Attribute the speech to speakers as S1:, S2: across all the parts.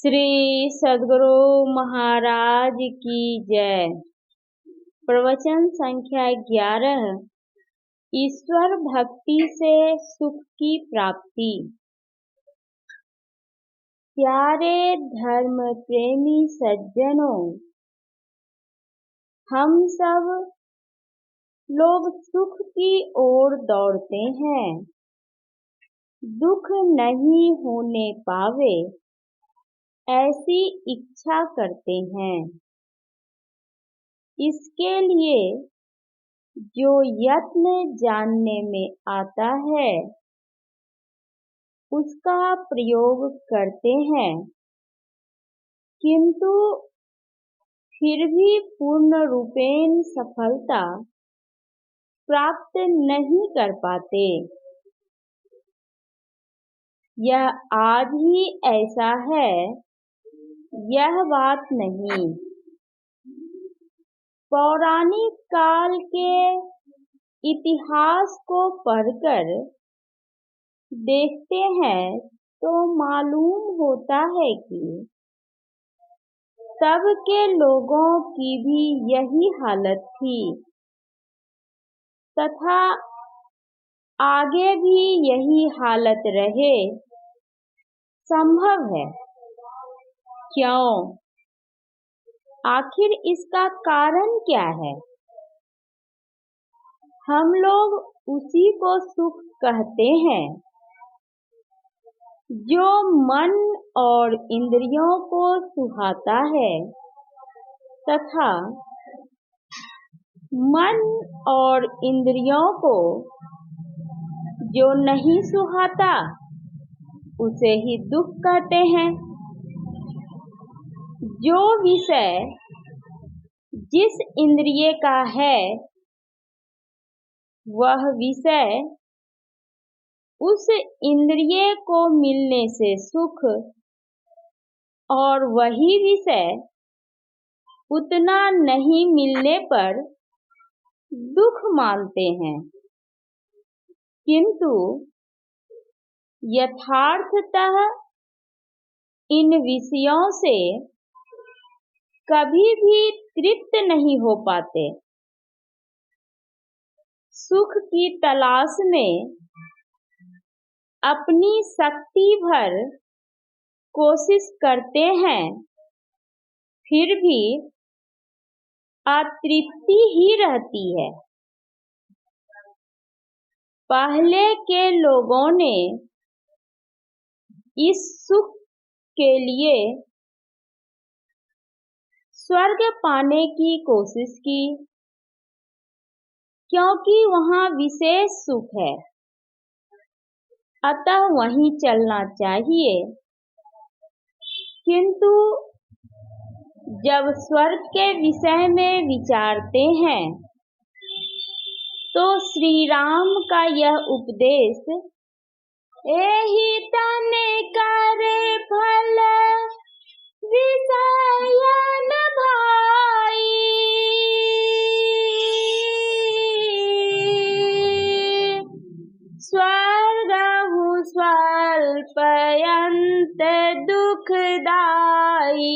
S1: श्री सद्गुरु महाराज की जय। प्रवचन संख्या 11। ईश्वर भक्ति से सुख की प्राप्ति। प्यारे धर्म प्रेमी सज्जनों, हम सब लोग सुख की ओर दौड़ते हैं। दुख नहीं होने पावे ऐसी इच्छा करते हैं। इसके लिए जो यत्न जानने में आता है उसका प्रयोग करते हैं, किंतु फिर भी पूर्ण रूपेण सफलता प्राप्त नहीं कर पाते। यह आज ही ऐसा है, यह बात नहीं। पौराणिक काल के इतिहास को पढ़कर देखते हैं तो मालूम होता है कि तब के लोगों की भी यही हालत थी तथा आगे भी यही हालत रहे संभव है। क्यों? आखिर इसका कारण क्या है? हम लोग उसी को सुख कहते हैं जो मन और इंद्रियों को सुहाता है तथा मन और इंद्रियों को जो नहीं सुहाता उसे ही दुख कहते हैं। जो विषय जिस इंद्रिय का है वह विषय उस इंद्रिय को मिलने से सुख और वही विषय उतना नहीं मिलने पर दुख मानते हैं। किंतु यथार्थतः इन विषयों से कभी भी तृप्त नहीं हो पाते। सुख की तलाश में अपनी शक्ति भर कोशिश करते हैं, फिर भी अतृप्ति ही रहती है। पहले के लोगों ने इस सुख के लिए स्वर्ग पाने की कोशिश की, क्योंकि वहाँ विशेष सुख है, अतः वहीं चलना चाहिए। किंतु जब स्वर्ग के विषय में विचारते हैं तो श्री राम का यह उपदेश, एहि तने करे फल विषयन भाई, स्वर्गहु स्वल्प अंत दुखदाई,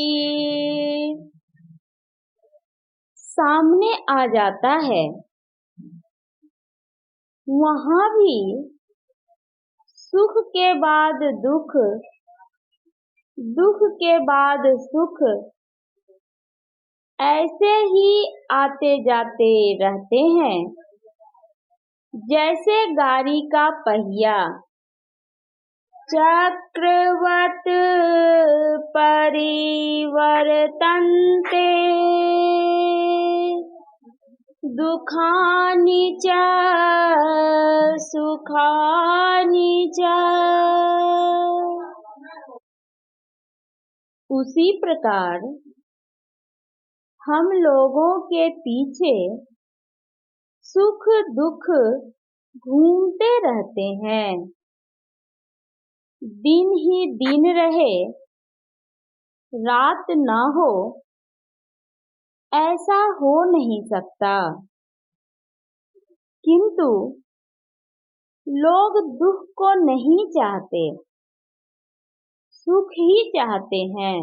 S1: सामने आ जाता है। वहाँ भी सुख के बाद दुख, दुख के बाद सुख, ऐसे ही आते जाते रहते हैं जैसे गाड़ी का पहिया चक्रवत परिवर्तन्ते, दुखानि च सुखानि च। उसी प्रकार हम लोगों के पीछे सुख दुख घूमते रहते हैं। दिन ही दिन रहे रात ना हो, ऐसा हो नहीं सकता। किंतु लोग दुख को नहीं चाहते, सुख ही चाहते हैं।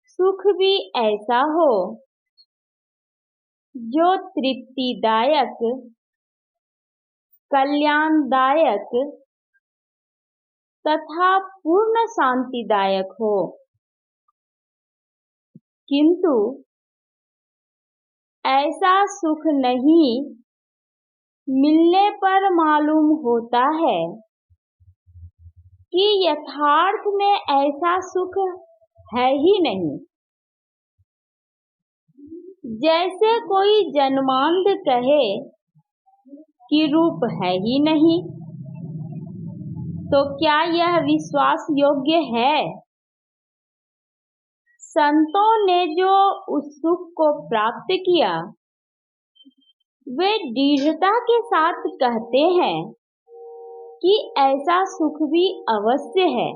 S1: सुख भी ऐसा हो जो तृप्तिदायक, कल्याणदायक तथा पूर्ण शांतिदायक हो। किंतु ऐसा सुख नहीं मिलने पर मालूम होता है कि यथार्थ में ऐसा सुख है ही नहीं। जैसे कोई जन्मांध कहे कि रूप है ही नहीं, तो क्या यह विश्वास योग्य है? संतों ने जो उस सुख को प्राप्त किया, वे दृढ़ता के साथ कहते हैं कि ऐसा सुख भी अवश्य है।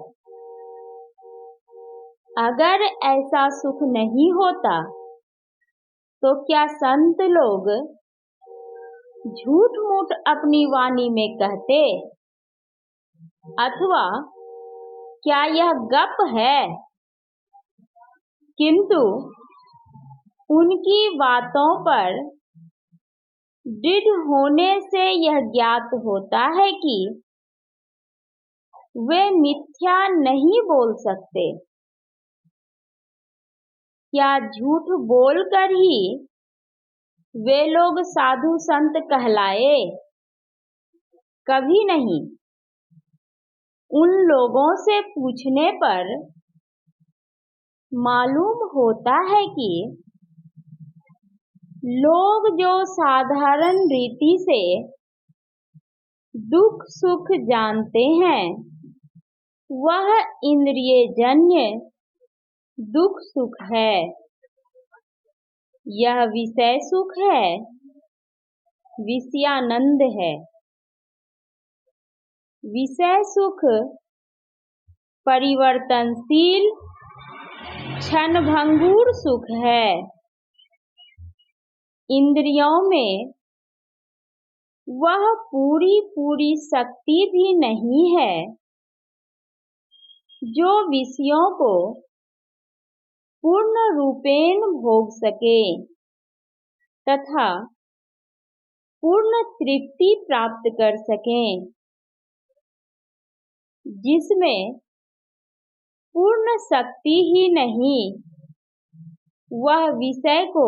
S1: अगर ऐसा सुख नहीं होता तो क्या संत लोग झूठ मूठ अपनी वाणी में कहते, अथवा क्या यह गप है? किंतु उनकी बातों पर दृढ़ होने से यह ज्ञात होता है कि वे मिथ्या नहीं बोल सकते। क्या झूठ बोलकर ही वे लोग साधु संत कहलाए? कभी नहीं। उन लोगों से पूछने पर मालूम होता है कि लोग जो साधारण रीति से दुख सुख जानते हैं, वह इंद्रियजन्य दुख सुख है। यह विषय सुख है, विषयानंद है। विषय सुख परिवर्तनशील क्षणभंगुर सुख है। इंद्रियों में वह पूरी पूरी शक्ति भी नहीं है जो विषयों को पूर्ण रूपेण भोग सके तथा पूर्ण तृप्ति प्राप्त कर सकें, जिसमें पूर्ण शक्ति ही नहीं, वह विषय को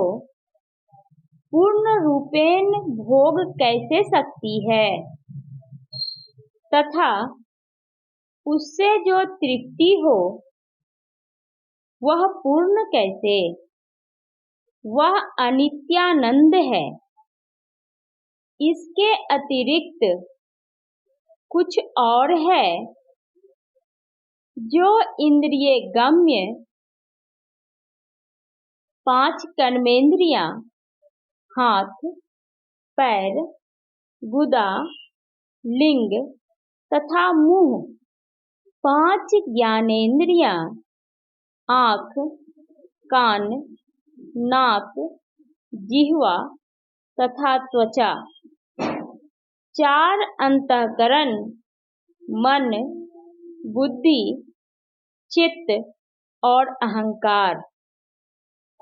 S1: पूर्ण रूपेण भोग कैसे सकती है तथा उससे जो तृप्ति हो वह पूर्ण कैसे? वह अनित्यानंद है। इसके अतिरिक्त कुछ और है जो इंद्रिय गम्य 5 कर्मेंद्रियां, हाथ, पैर, गुदा, लिंग तथा मुंह, 5 ज्ञानेंद्रियां, आँख, कान, नाक, जिह्वा तथा त्वचा, 4 अंतःकरण, मन, बुद्धि, चित्त और अहंकार,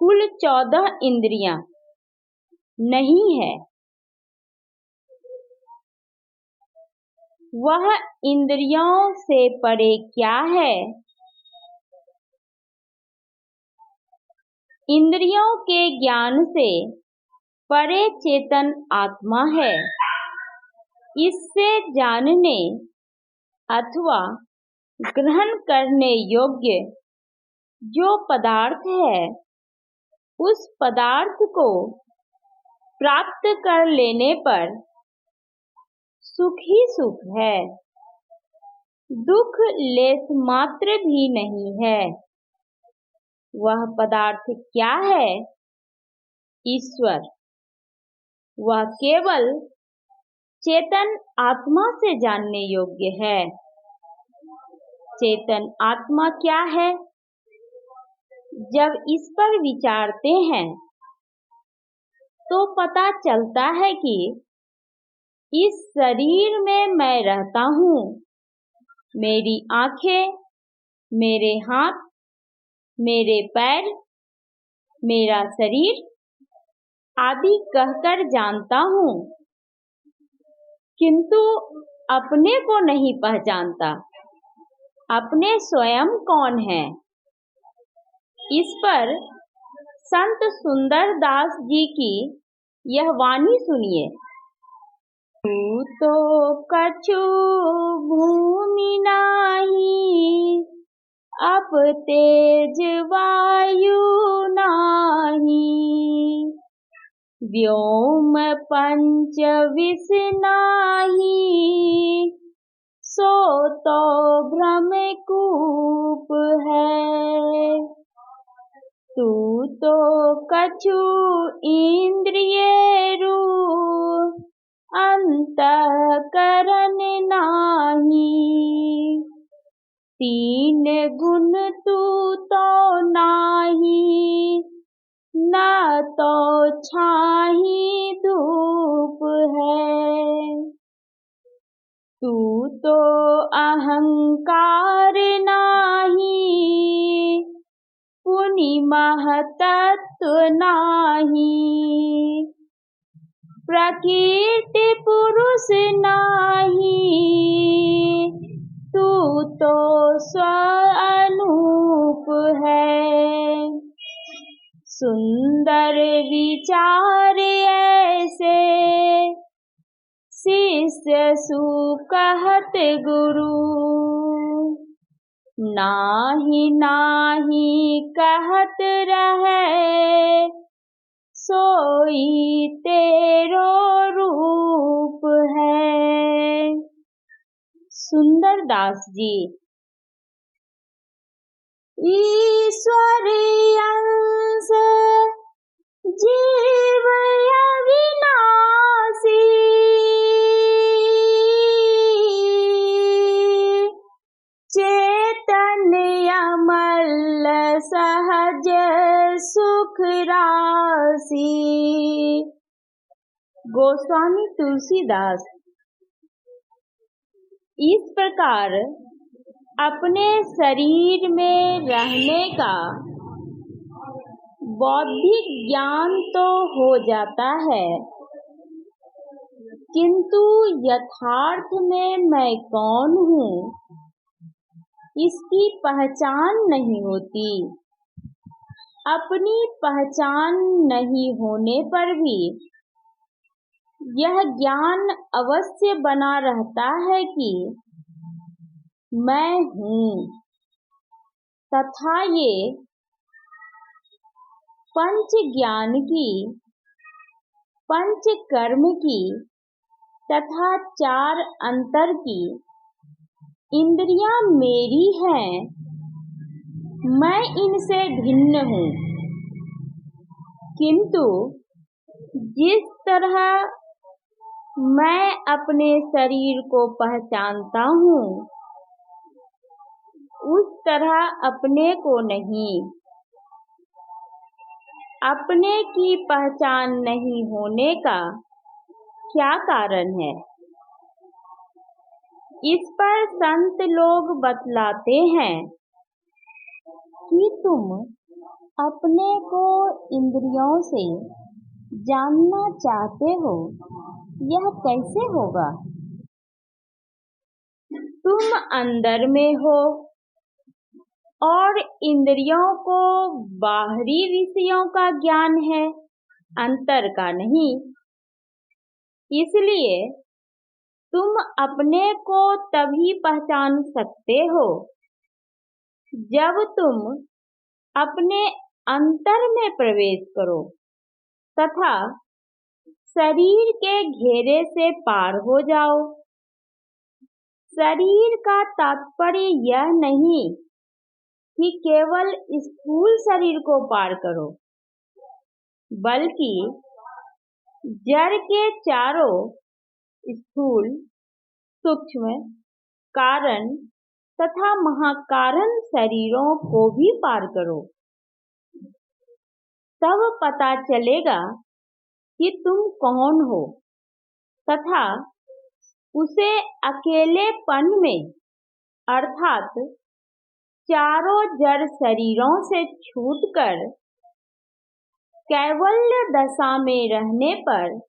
S1: कुल 14 इंद्रियां नहीं है। वह इंद्रियों से परे क्या है? इंद्रियों के ज्ञान से परे चेतन आत्मा है। इससे जानने अथवा ग्रहण करने योग्य जो पदार्थ है, उस पदार्थ को प्राप्त कर लेने पर सुख ही सुख है, दुख लेस मात्र भी नहीं है। वह पदार्थ क्या है? ईश्वर। वह केवल चेतन आत्मा से जानने योग्य है। चेतन आत्मा क्या है? जब इस पर विचारते हैं तो पता चलता है कि इस शरीर में मैं रहता हूँ, मेरी आंखें, मेरे हाथ, मेरे पैर, मेरा शरीर आदि कहकर जानता हूँ, किंतु अपने को नहीं पहचानता। अपने स्वयं कौन है? इस पर संत सुंदर दास जी की यह वाणी सुनिए। तू तो कछु भूमि नाही, अप तेज वायु नाही, व्योम पंच विष नाही, सो तो भ्रम कूप है। तू तो कछु इंद्रियेरु, अंतःकरण नाही, तीन गुण तू तो नाही, न तो छाही धूप है। तू तो अहंकार नाही, पुनि महतत्व नाही, प्रकृति पुरुष नाही, तू तो स्वअनूप है। सुंदर विचार ऐसे, शिष्य सु कहत गुरु, नाही नाही कहत रहे, सोई तेरो रूप है। सुंदर दास जी। ईश्वर अंश जीव अविनाशी, चैतन्य अमल सहज सुख राशि। गोस्वामी तुलसीदास। इस प्रकार अपने शरीर में रहने का बौद्धिक ज्ञान तो हो जाता है, किंतु यथार्थ में मैं कौन हूँ, इसकी पहचान नहीं होती। अपनी पहचान नहीं होने पर भी यह ज्ञान अवश्य बना रहता है कि मैं हूँ, तथा ये पंच ज्ञान की, पंच कर्म की तथा चार अंतर की इंद्रियां मेरी हैं, मैं इनसे भिन्न हूँ। किंतु जिस तरह मैं अपने शरीर को पहचानता हूँ, उस तरह अपने को नहीं। अपने की पहचान नहीं होने का क्या कारण है? इस पर संत लोग बतलाते हैं कि तुम अपने को इंद्रियों से जानना चाहते हो, यह कैसे होगा? तुम अंदर में हो और इंद्रियों को बाहरी विषयों का ज्ञान है, अंतर का नहीं। इसलिए तुम अपने को तभी पहचान सकते हो जब तुम अपने अंतर में प्रवेश करो तथा शरीर के घेरे से पार हो जाओ। शरीर का तात्पर्य यह नहीं कि केवल स्थूल शरीर को पार करो, बल्कि जड़ के चारों स्थूल, सूक्ष्म, कारण तथा महाकारण शरीरों को भी पार करो। तब पता चलेगा कि तुम कौन हो तथा उसे अकेलेपन में अर्थात चारों जड़ शरीरों से छूटकर कैवल्य दशा में रहने पर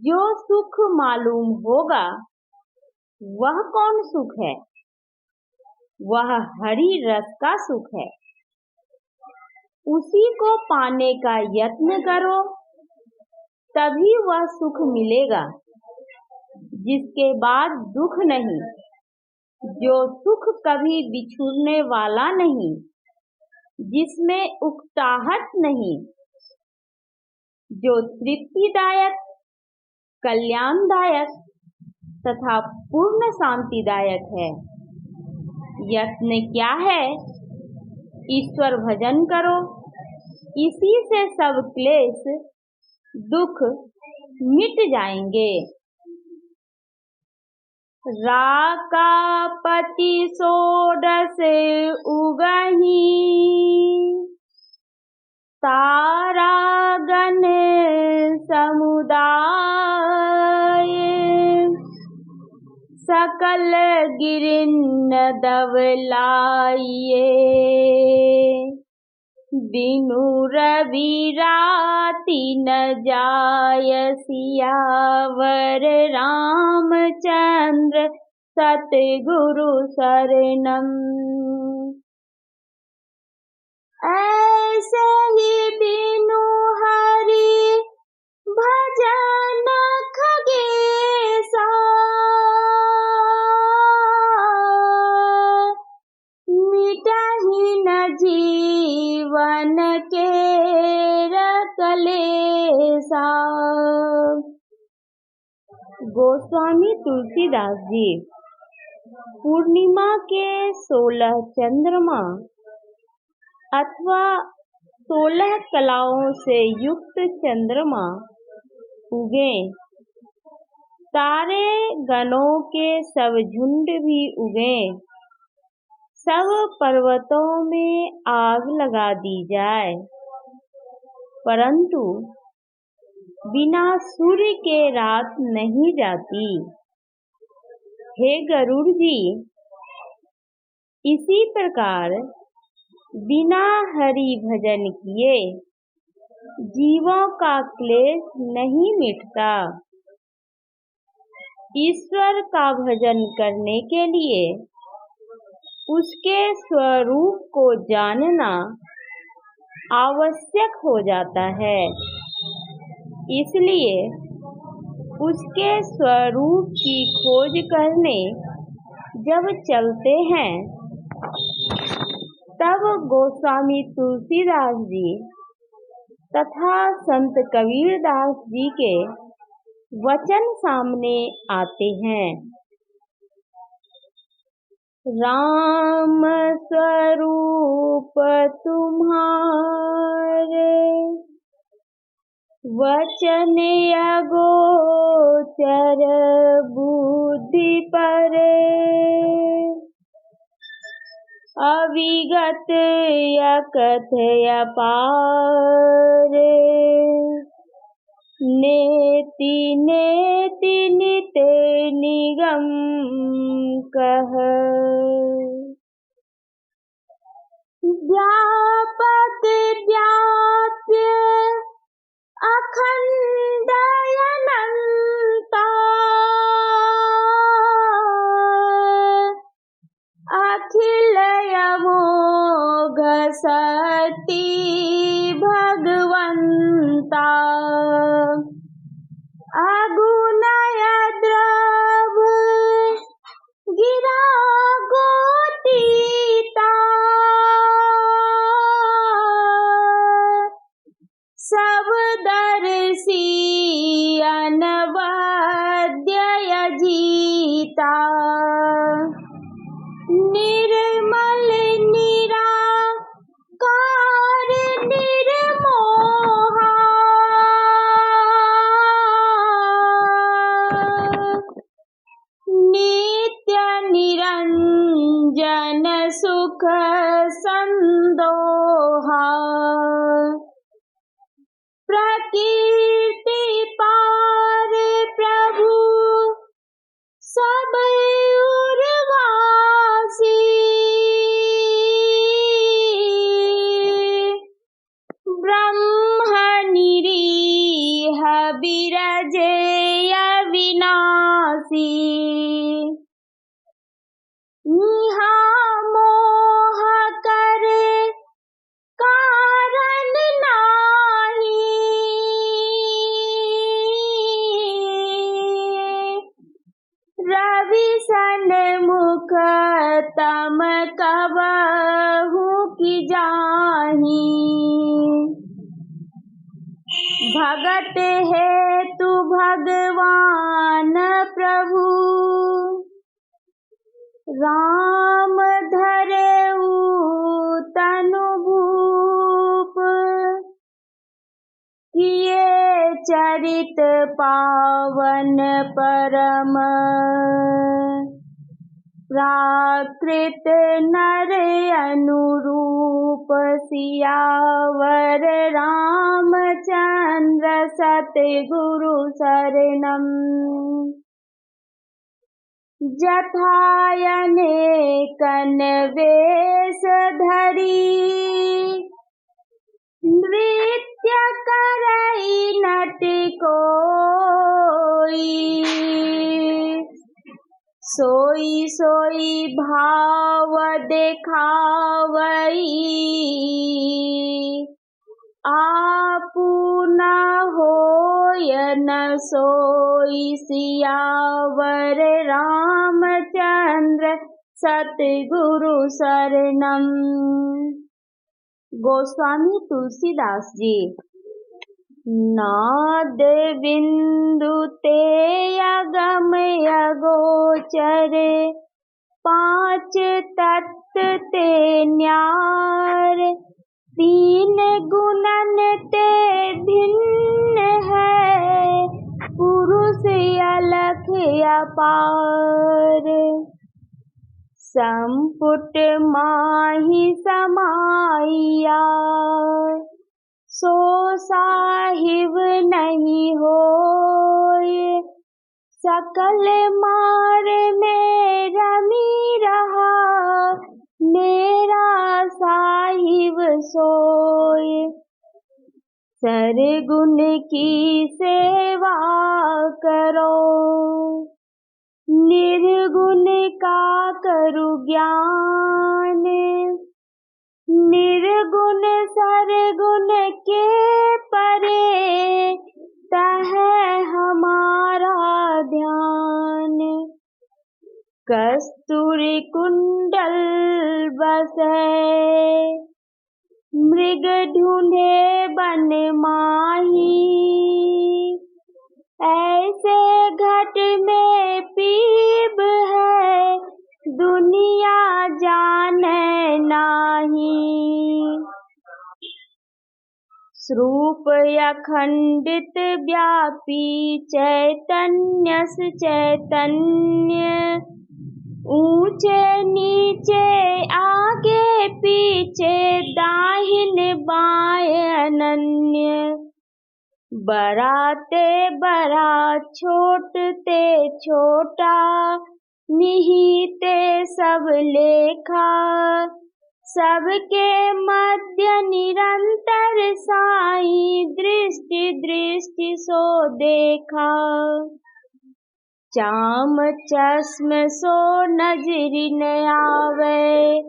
S1: जो सुख मालूम होगा वह कौन सुख है? वह हरि रस का सुख है। उसी को पाने का यत्न करो, तभी वह सुख मिलेगा जिसके बाद दुख नहीं, जो सुख कभी बिछुड़ने वाला नहीं, जिसमें उकताहट नहीं, जो तृप्तिदायक, कल्याणदायक तथा पूर्ण शांतिदायक है। यत्न क्या है? ईश्वर भजन करो, इसी से सब क्लेश दुख मिट जाएंगे। राकापति षोडश उगहि, तारागण समुदाय, सकल गिरिन दवलाइए, बिनु रवि राति न जाय, सियावर रामचंद्र सतगुरु शरणम। ऐसे ही बिनु हरि भजन खगेसा, मिटहि न जीवन के कलेसा। गोस्वामी तुलसीदास जी पूर्णिमा के 16 चंद्रमा अथवा 16 कलाओं से युक्त चंद्रमा उगे, तारे गणों के सब झुंड भी उगे, सब पर्वतों में आग लगा दी जाए, परंतु बिना सूर्य के रात नहीं जाती। हे गरुड़ जी, इसी प्रकार बिना हरि भजन किए जीवों का क्लेश नहीं मिटता। ईश्वर का भजन करने के लिए उसके स्वरूप को जानना आवश्यक हो जाता है। इसलिए उसके स्वरूप की खोज करने जब चलते हैं, तब गोस्वामी तुलसीदास जी तथा संत कबीरदास जी के वचन सामने आते हैं। राम स्वरूप तुम्हारे, वचन अगोचर बुद्धि परे, अविगत अकथ अपारे, नेति नेति नित निगम कह, व्यापक व्याप्य अखंड अनंता, अखिल अमोघ शक्ति भगवंता, अगुणय द्रव गिरा गोतीता, सब दर्शी अनवद्य जीता, निर्मल निराकार निर्मोहा, नित्य निरंजन सुख संदोहा, प्रकीर्ति पार प्रभु सब उर्वासा, दासी। यहाँ मोह करे कारण नाही, रवि सन्मुख तम कबहु की जाही। भगत हेतु भगवान प्रभु, राम धरेउ तनु भूप। किए चरित पावन परम, प्राकृत नर अनुरूप। सियावर रामचंद्र सतगुरु शरणम। जथायनेकन वेश धरी, नृत्य करई नट कोई। सोई सोई भाव देखावई, आपु न होय न सोई। सियावर रामचंद्र सतगुरु शरणम। गोस्वामी तुलसीदास जी। नाद बिंदु ते अगम अगोचर, पांच तत्व ते न्यार। तीन गुणन ते भिन्न है, पुरुष अलख अपार। संपुट माहि समाइया, सो साहिब नहीं होय। सकल मार में रमी रहा, मेरा साहिब सोय। सरगुण की सेवा करो, निर्गुण का करु ज्ञान। निर्गुण सरगुण के परे, तह हमारा ध्यान। कस्तूरी कुंडल बसे, मृग ढूंढे बन माही। ऐसे घट में पीब है, दुनिया जाने नाही। स्वरूप अखंडित व्यापी, चैतन्य से चैतन्य। ऊंचे नीचे आगे पीछे, दाहिन बाएं अनन्य। बड़ा ते बड़ा, छोटते छोटा, निहिते सब लेखा। सबके मध्य निरंतर साई, दृष्टि दृष्टि सो देखा। चाम चश्म सो नजरि न आवे,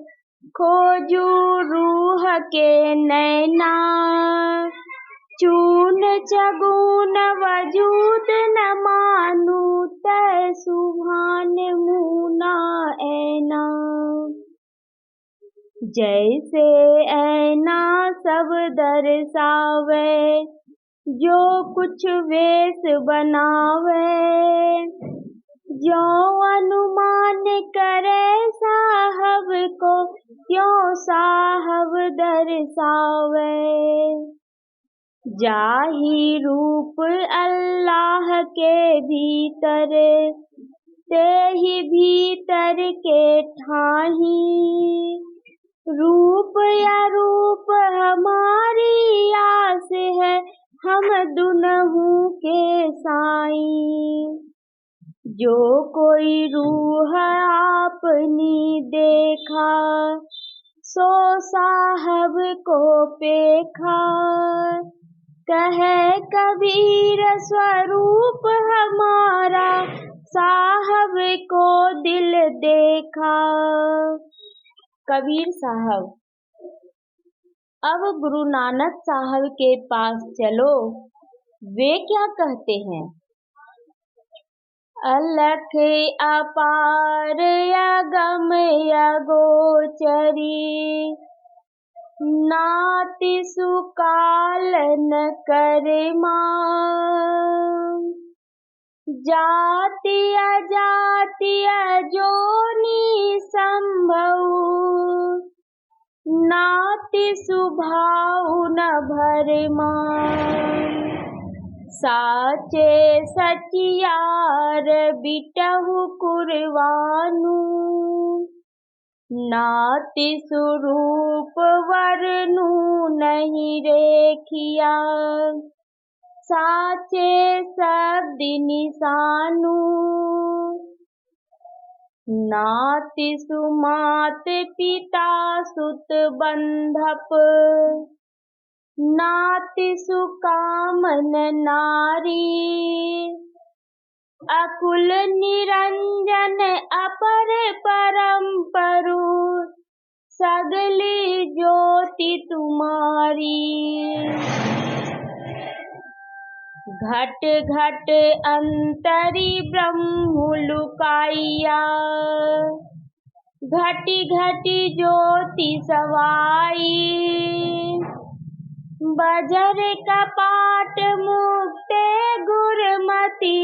S1: खोजू रूह के नैना। चून चगुन वजूद न मानू, तै सुभान मुना ऐना। जैसे ऐना सब दर्शावे, जो कुछ वेश बनावे। जो अनुमान करे साहब को, क्यों साहब दर्शावे। जाही रूप अल्लाह के भीतर, ते ही भीतर के ठाही। रूप या रूप हमारी आस है, हम दुनहु के साईं। जो कोई रूह आपनी देखा, सो साहब को पेखा। कहे कबीर स्वरूप हमारा, साहब को दिल देखा। कबीर साहब, अब गुरु नानक साहब के पास चलो, वे क्या कहते हैं। अलख अपार अगम अगोचरी, नाति सुकाल न करमा। जाति अजाति अजोनि संभव, नाति सुभाव न भरमा। साचे सचियार बिटहु कुरवानु, नाति स्वरूप वरनु नहीं रेखिया। साचे शब्द निशानु, नाति सुमात पिता सुत बंधप। नाति सुकामन नारी, अकुल निरंजन अपर परम परु। सगली ज्योति तुम्हारी, घट घट अंतरी ब्रह्म लुकाइया। घटी घटी ज्योति सवाई, बजर कपाट मुक्ते गुरमती।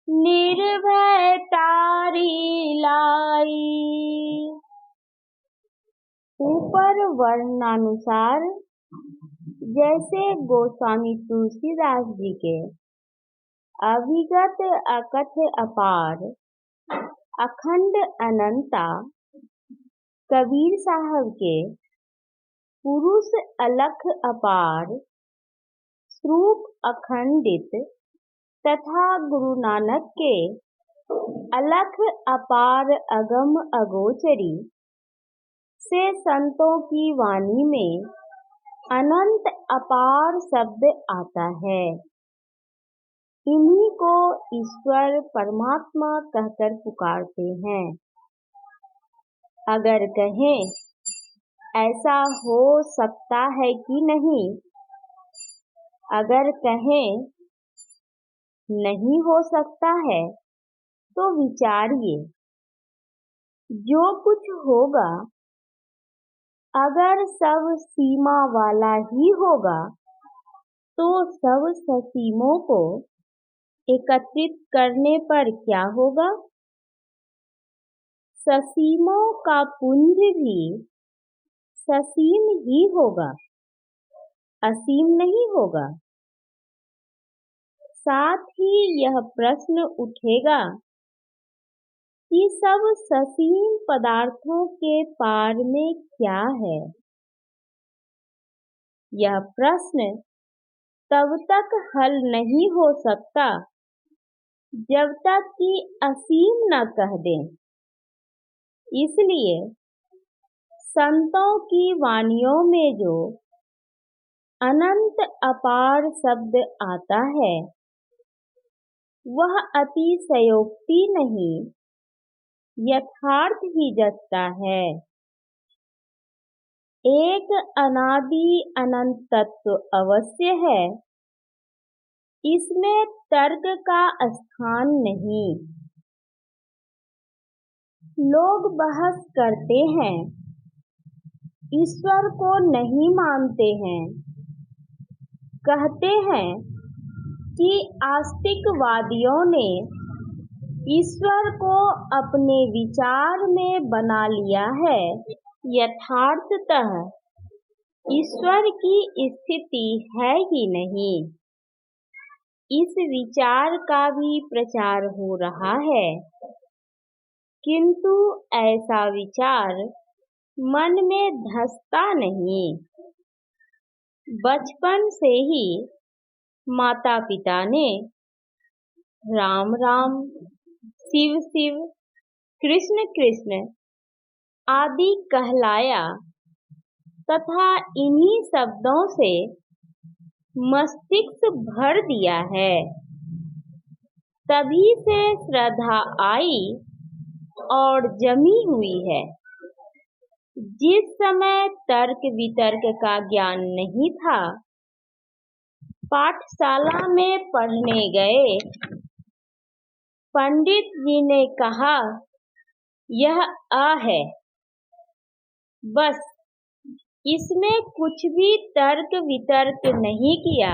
S1: निर्भय तारी लाई। ऊपर वर्णानुसार जैसे गोस्वामी तुलसीदास जी के अभिगत अकथ अपार अखंड अनंता, कबीर साहब के पुरुष अलख अपार स्वरूप अखंडित तथा गुरु नानक के अलख अपार अगम अगोचरी से संतों की वाणी में अनंत अपार शब्द आता है। इन्हीं को ईश्वर परमात्मा कहकर पुकारते हैं। अगर कहें ऐसा हो सकता है कि नहीं, अगर कहें नहीं हो सकता है तो विचारिए, जो कुछ होगा अगर सब सीमा वाला ही होगा तो सब ससीमों को एकत्रित करने पर क्या होगा। ससीमों का पुंज भी ससीम ही होगा, असीम नहीं होगा। साथ ही यह प्रश्न उठेगा कि सब ससीम पदार्थों के पार में क्या है। यह प्रश्न तब तक हल नहीं हो सकता जब तक कि असीम न कह दें। इसलिए संतों की वाणियों में जो अनंत अपार शब्द आता है वह अतिशयोक्ति नहीं, यथार्थ ही जचता है। एक अनादि अनंत तत्व अवश्य है, इसमें तर्क का स्थान नहीं। लोग बहस करते हैं, ईश्वर को नहीं मानते हैं, कहते हैं कि आस्तिकवादियों ने ईश्वर को अपने विचार में बना लिया है। यथार्थतः ईश्वर की स्थिति है ही नहीं। इस विचार का भी प्रचार हो रहा है, किंतु ऐसा विचार मन में धंसता नहीं। बचपन से ही माता पिता ने राम राम, शिव शिव, कृष्ण कृष्ण आदि कहलाया तथा इन्हीं शब्दों से मस्तिष्क भर दिया है। तभी से श्रद्धा आई और जमी हुई है। जिस समय तर्क वितर्क का ज्ञान नहीं था, पाठशाला में पढ़ने गए। पंडित जी ने कहा, यह अ है, बस इसमें कुछ भी तर्क वितर्क नहीं किया,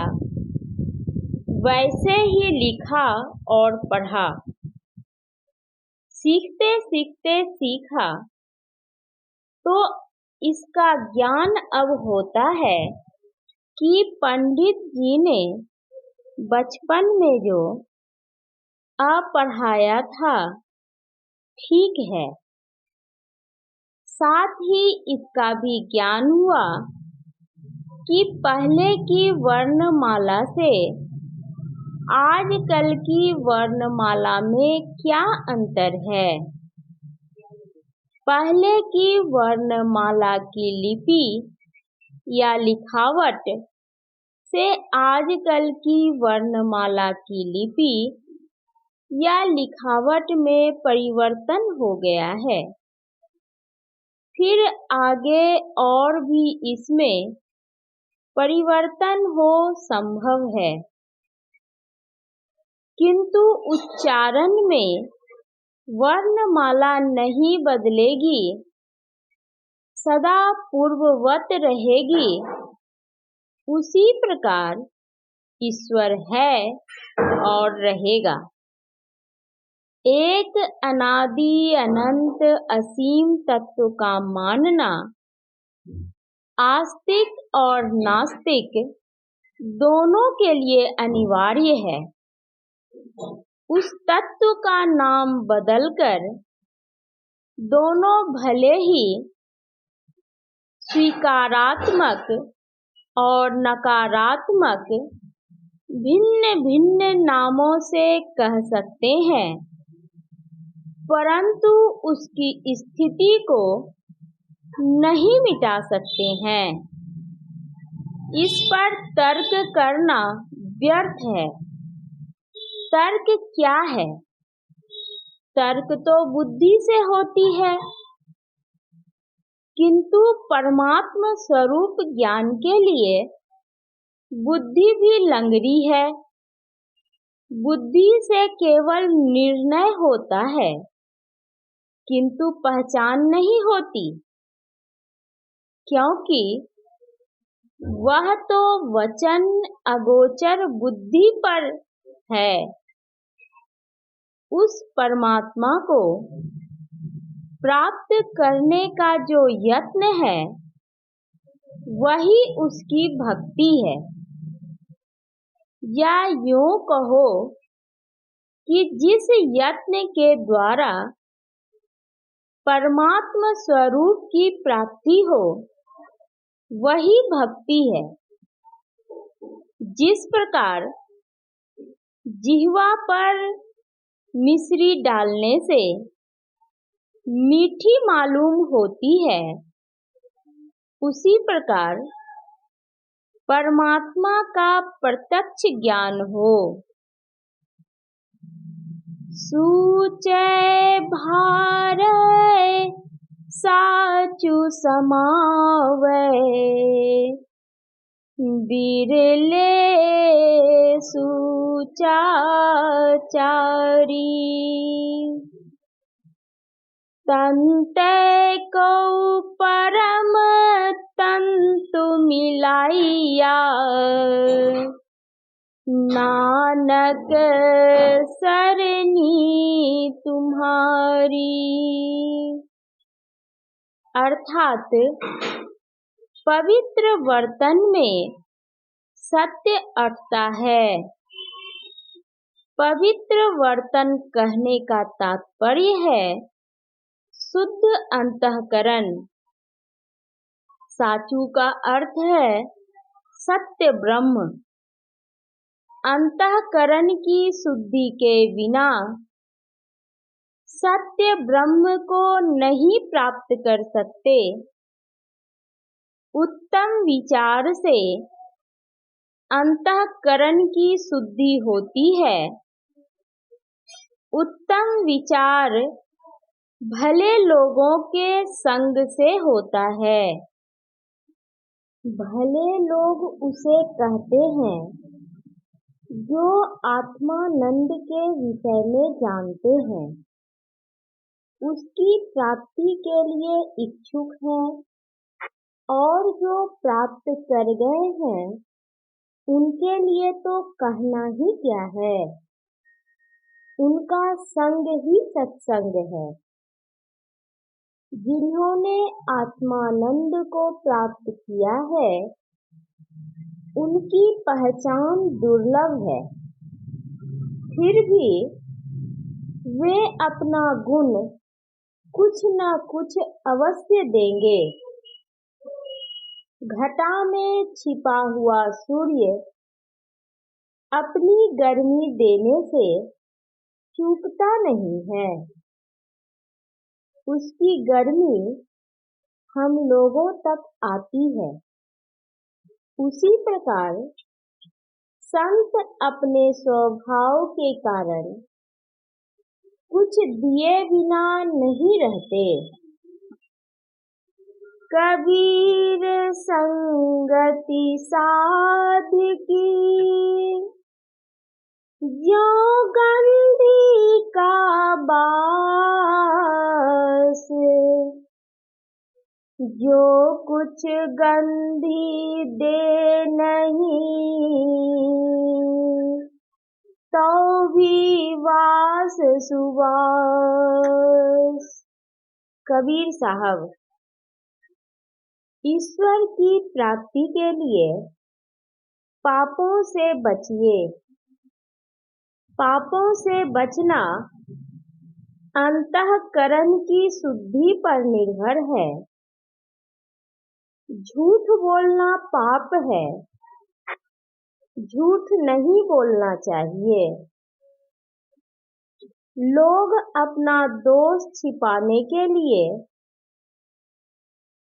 S1: वैसे ही लिखा और पढ़ा। सीखते सीखते सीखा तो इसका ज्ञान अब होता है कि पंडित जी ने बचपन में जो पढ़ाया था ठीक है। साथ ही इसका भी ज्ञान हुआ कि पहले की वर्णमाला से आजकल की वर्णमाला में क्या अंतर है। पहले की वर्णमाला की लिपि या लिखावट से आजकल की वर्णमाला की लिपि या लिखावट में परिवर्तन हो गया है। फिर आगे और भी इसमें परिवर्तन हो संभव है, किंतु उच्चारण में वर्णमाला नहीं बदलेगी, सदा पूर्ववत रहेगी। उसी प्रकार ईश्वर है और रहेगा। एक अनादि अनंत असीम तत्व का मानना आस्तिक और नास्तिक दोनों के लिए अनिवार्य है। उस तत्व का नाम बदलकर दोनों भले ही स्वीकारात्मक और नकारात्मक भिन्न भिन्न नामों से कह सकते हैं, परंतु उसकी स्थिति को नहीं मिटा सकते हैं। इस पर तर्क करना व्यर्थ है। तर्क क्या है? तर्क तो बुद्धि से होती है, किंतु परमात्मा स्वरूप ज्ञान के लिए बुद्धि भी लंगड़ी है। बुद्धि से केवल निर्णय होता है, किंतु पहचान नहीं होती, क्योंकि वह तो वचन अगोचर बुद्धि पर है। उस परमात्मा को प्राप्त करने का जो यत्न है, वही उसकी भक्ति है। या यूं कहो कि जिस यत्न के द्वारा परमात्मा स्वरूप की प्राप्ति हो, वही भक्ति है। जिस प्रकार जिह्वा पर मिश्री डालने से मीठी मालूम होती है, उसी प्रकार परमात्मा का प्रत्यक्ष ज्ञान हो। सूचे भारे साचु समावे, बिरले सुचाचारी। तंते को परम तंतु मिलाइया, नानक सरनी तुम्हारी। अर्थात पवित्र बर्तन में सत्य अटता है। पवित्र बर्तन कहने का तात्पर्य है शुद्ध अंतःकरण। साचू का अर्थ है सत्य ब्रह्म। अंतःकरण की शुद्धि के बिना सत्य ब्रह्म को नहीं प्राप्त कर सकते। उत्तम विचार से अंतःकरण की शुद्धि होती है, उत्तम विचार भले लोगों के संग से होता है। भले लोग उसे कहते हैं जो आत्मानंद के विषय में जानते हैं, उसकी प्राप्ति के लिए इच्छुक हैं, और जो प्राप्त कर गए हैं उनके लिए तो कहना ही क्या है। उनका संग ही सत्संग है। जिन्होंने आत्मानंद को प्राप्त किया है उनकी पहचान दुर्लभ है, फिर भी वे अपना गुण कुछ न कुछ अवश्य देंगे। घटा में छिपा हुआ सूर्य अपनी गर्मी देने से चूकता नहीं है। उसकी गर्मी हम लोगों तक आती है। उसी प्रकार संत अपने स्वभाव के कारण कुछ दिए बिना नहीं रहते। कबीर संगति साधकी ज्यों गंधी का बास, जो कुछ गंधी दे नहीं तो भी वास सुवास। कबीर साहब, ईश्वर की प्राप्ति के लिए पापों से बचिए। पापों से बचना अंतःकरण की शुद्धि पर निर्भर है। झूठ बोलना पाप है। झूठ नहीं बोलना चाहिए। लोग अपना दोष छिपाने के लिए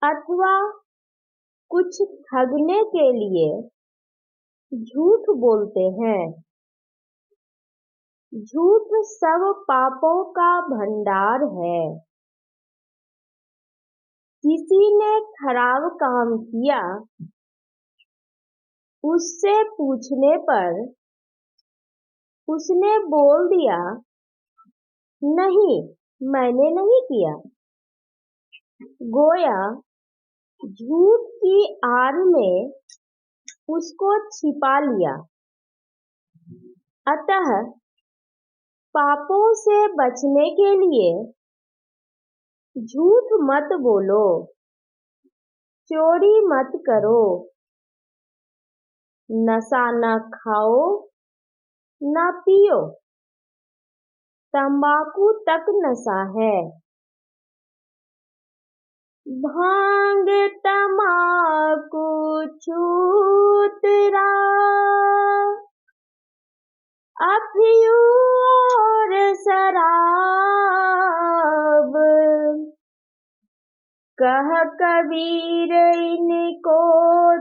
S1: अथवा कुछ ठगने के लिए झूठ बोलते हैं। झूठ सब पापों का भंडार है। किसी ने खराब काम किया, उससे पूछने पर उसने बोल दिया, नहीं, मैंने नहीं किया। गोया झूठ की आड़ में उसको छिपा लिया। अतः पापों से बचने के लिए झूठ मत बोलो, चोरी मत करो, नशा न खाओ न पियो, तंबाकू तक नशा है। भांग तमाकू छूतरा अफयूं और शराब, कह कबीर इनको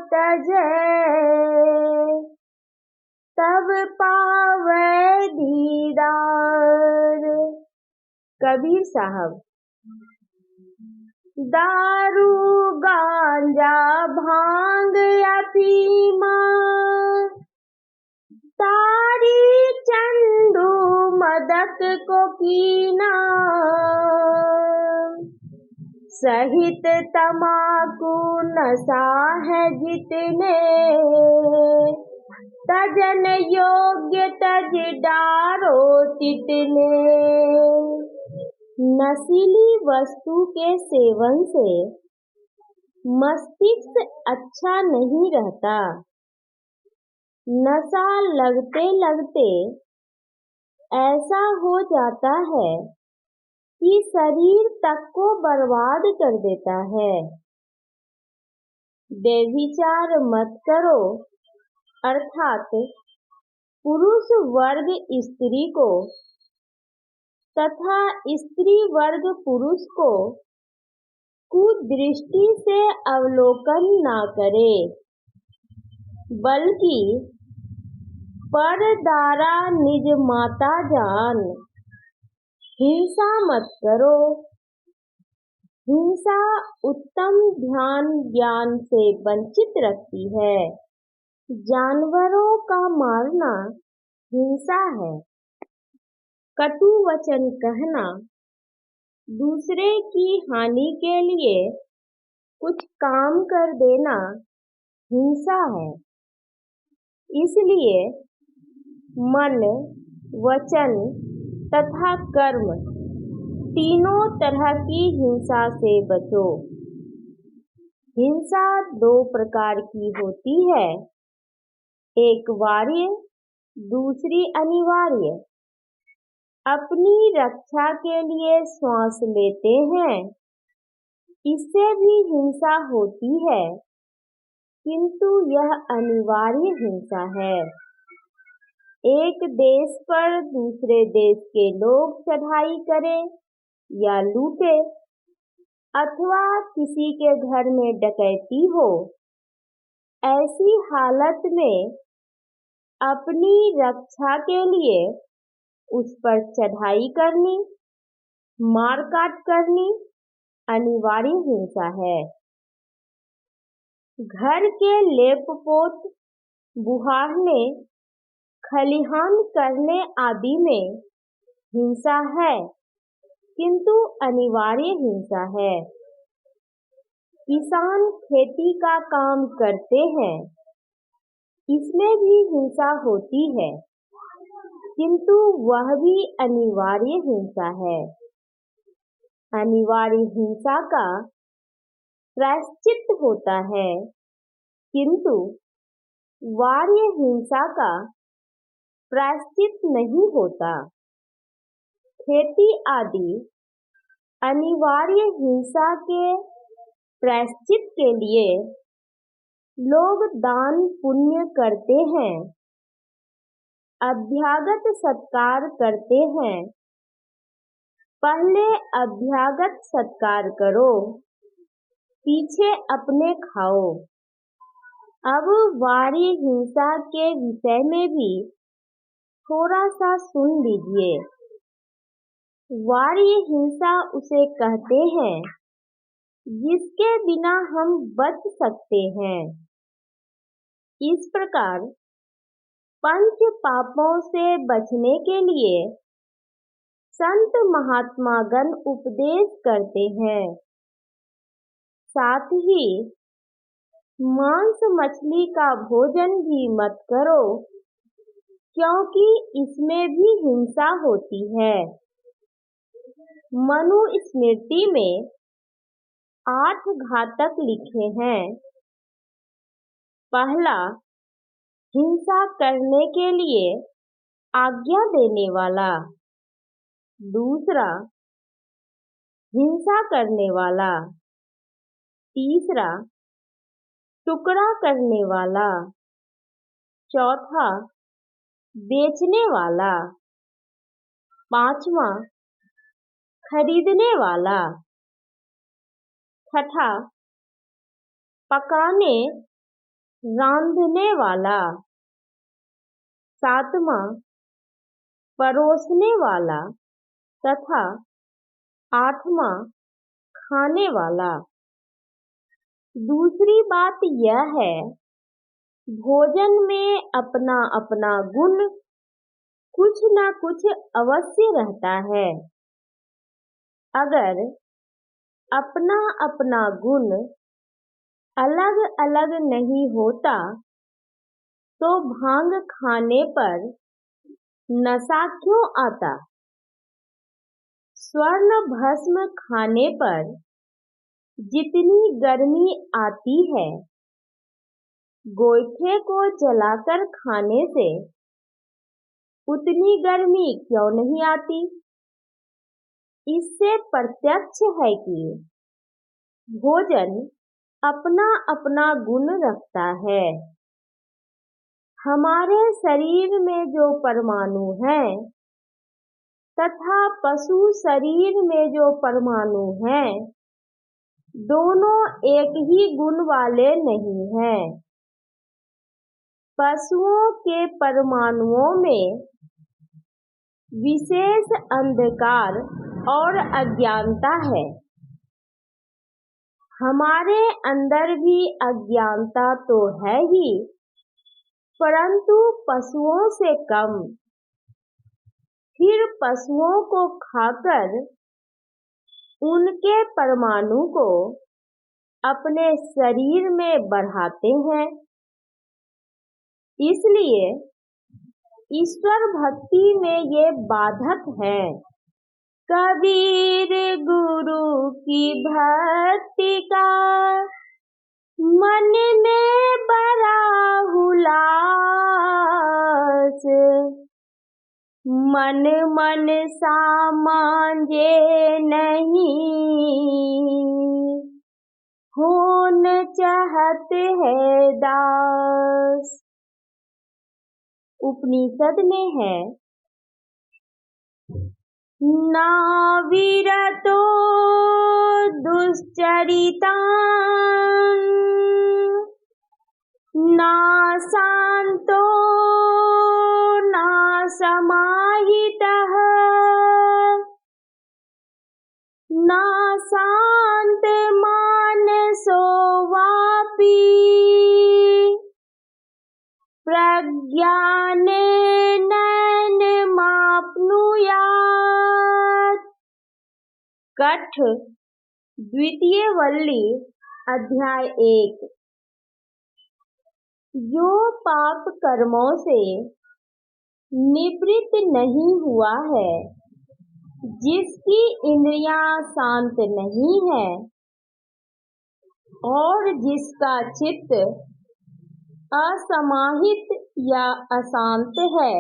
S1: तजै तब पावै दीदार। कबीर साहब, दारू गांजा भांग अफीमा तारी चंडू मदक को कीना, सहित तमाकू नशा है जितने, तजन योग्य तज डारो तितने। नशीली वस्तु के सेवन से मस्तिष्क अच्छा नहीं रहता। नशा लगते लगते ऐसा हो जाता है कि शरीर तक को बर्बाद कर देता है। व्यभिचार मत करो, अर्थात पुरुष वर्ग स्त्री को तथा स्त्री वर्ग पुरुष को कुदृष्टि से अवलोकन न करे, बल्कि पर दारा निज माता जान, हिंसा मत करो। हिंसा उत्तम ध्यान ज्ञान से वंचित रखती है। जानवरों का मारना हिंसा है। कटु वचन कहना, दूसरे की हानि के लिए कुछ काम कर देना हिंसा है। इसलिए मन, वचन तथा कर्म तीनों तरह की हिंसा से बचो। हिंसा दो प्रकार की होती है, एक वार्य, दूसरी अनिवार्य। अपनी रक्षा के लिए श्वास लेते हैं, इससे भी हिंसा होती है, किंतु यह अनिवार्य हिंसा है। एक देश पर दूसरे देश के लोग चढ़ाई करें या लूटे, अथवा किसी के घर में डकैती हो, ऐसी हालत में अपनी रक्षा के लिए उस पर चढ़ाई करनी, मारकाट करनी अनिवार्य हिंसा है। घर के लेप-पोत, बुहारने, खलिहान करने आदि में हिंसा है, किंतु अनिवार्य हिंसा है। किसान खेती का काम करते हैं, इसमें भी हिंसा होती है, किंतु वह भी अनिवार्य हिंसा है। अनिवार्य हिंसा का प्रायश्चित होता है, किंतु वार्य हिंसा का प्रायश्चित नहीं होता। खेती आदि अनिवार्य हिंसा के प्रायश्चित के लिए लोग दान पुण्य करते हैं, अभ्यागत सत्कार करते हैं। पहले अभ्यागत सत्कार करो, पीछे अपने खाओ। अब वार्य हिंसा के विषय में भी थोड़ा सा सुन लीजिए। वार्य हिंसा उसे कहते हैं जिसके बिना हम बच सकते हैं। इस प्रकार पंच पापों से बचने के लिए संत महात्मागण उपदेश करते हैं। साथ ही मांस मछली का भोजन भी मत करो, क्योंकि इसमें भी हिंसा होती है। मनुस्मृति में 8 घातक लिखे हैं। पहला, हिंसा करने के लिए आज्ञा देने वाला। दूसरा, हिंसा करने वाला। तीसरा, टुकड़ा करने वाला। चौथा, बेचने वाला। पांचवा, खरीदने वाला। छठा, पकाने रांधने वाला। सातवां, परोसने वाला तथा आठवां, खाने वाला। दूसरी बात यह है, भोजन में अपना अपना गुण कुछ न कुछ अवश्य रहता है। अगर अपना अपना गुण अलग अलग नहीं होता तो भांग खाने पर नशा क्यों आता? स्वर्ण भस्म खाने पर जितनी गर्मी आती है, गोईठे को जलाकर खाने से उतनी गर्मी क्यों नहीं आती? इससे प्रत्यक्ष है कि भोजन अपना अपना गुण रखता है। हमारे शरीर में जो परमाणु हैं तथा पशु शरीर में जो परमाणु हैं, दोनों एक ही गुण वाले नहीं हैं। पशुओं के परमाणुओं में विशेष अंधकार और अज्ञानता है। हमारे अंदर भी अज्ञानता तो है ही, परंतु पशुओं से कम। फिर पशुओं को खाकर उनके परमाणु को अपने शरीर में बढ़ाते हैं। इसलिए ईश्वर भक्ति में ये बाधक है। कबीर गुरु की भक्ति का मन में बड़ा हुलास, मन मन सा मांझे नहीं, होन चाहत है दास। उपनिषद में है, ना विरतो दुश्चरिता ना शांतो ना समाहितः ना शांत मानसो वापि प्रज्ञानेन माप्नुयात्। कठ द्वितीय वल्ली अध्याय 1। जो पाप कर्मों से निवृत्त नहीं हुआ है, जिसकी इंद्रियां शांत नहीं है और जिसका चित्त असमाहित या अशांत है,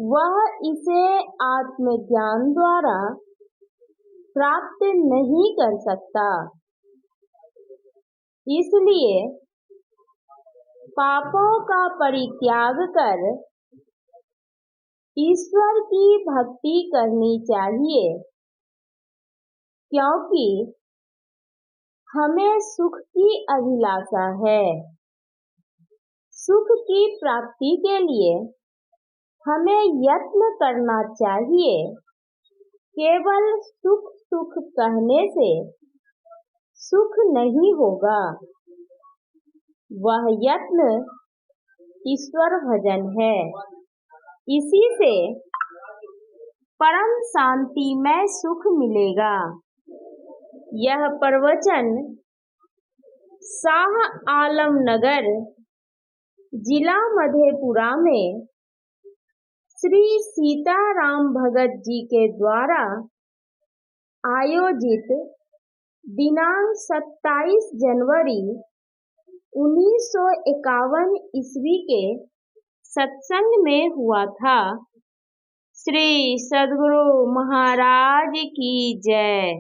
S1: वह इसे आत्मज्ञान द्वारा प्राप्त नहीं कर सकता। इसलिए पापों का परित्याग कर ईश्वर की भक्ति करनी चाहिए, क्योंकि हमें सुख की अभिलाषा है। सुख की प्राप्ति के लिए हमें यत्न करना चाहिए। केवल सुख सुख कहने से सुख नहीं होगा। वह यत्न ईश्वर भजन है। इसी से परम शांतिमय सुख मिलेगा। यह प्रवचन शाह आलम नगर, जिला मधेपुरा में श्री सीताराम भगत जी के द्वारा आयोजित दिनांक 27 जनवरी 1951 ईस्वी के सत्संग में हुआ था। श्री सद्गुरु महाराज की जय।